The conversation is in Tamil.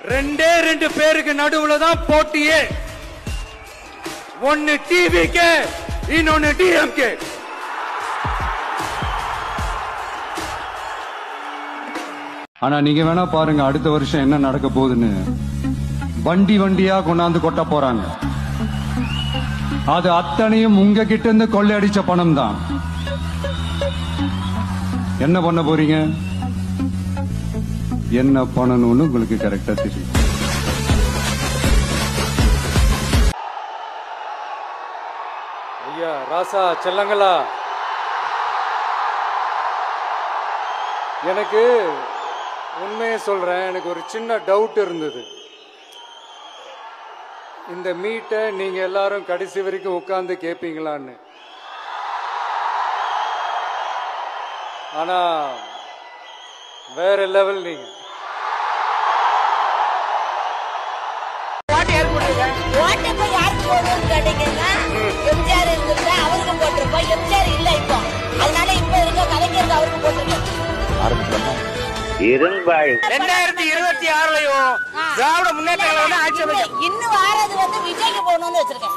ரெண்டே ரெண்டு பேருக்கு நடுவுல தான் போட்டியே. ஒன்னு டிவிகே, இன்னொன்னு டிஎம்கே. ஆனா நீங்க வேணா பாருங்க அடுத்த வருஷம் என்ன நடக்க போகுதுன்னு. வண்டி வண்டியா கொண்டாந்து கொட்ட போறாங்க. அது அத்தனையும் உங்க கிட்ட இருந்து கொள்ளையடிச்ச பணம் தான். என்ன பண்ண போறீங்க? என்ன பண்ணணும்னு உங்களுக்கு கரெக்டா தெரியும். ஐயா ராசா செல்லங்களா, எனக்கு உண்மையை சொல்றேன், எனக்கு ஒரு சின்ன டவுட் இருந்தது. இந்த மீட்டை நீங்க எல்லாரும் கடைசி வரைக்கும் உட்கார்ந்து கேட்பீங்களான்னு. ஆனா வேற லெவல் நீங்க. எம்ஜிஆர் இருந்திருந்தா அவருக்கு போட்டிருப்போம். எம்ஜிஆர் இல்ல இப்போ, அதனால இப்ப இருக்க கலைஞருக்கு அவருக்கு போட்டிருக்கோம். 2026லயும் திராவிட முன்னேற்ற கழகம் ஆட்சி இன்னும் ஆறது விஜய்க்கு போகணும்னு வச்சிருக்கேன்.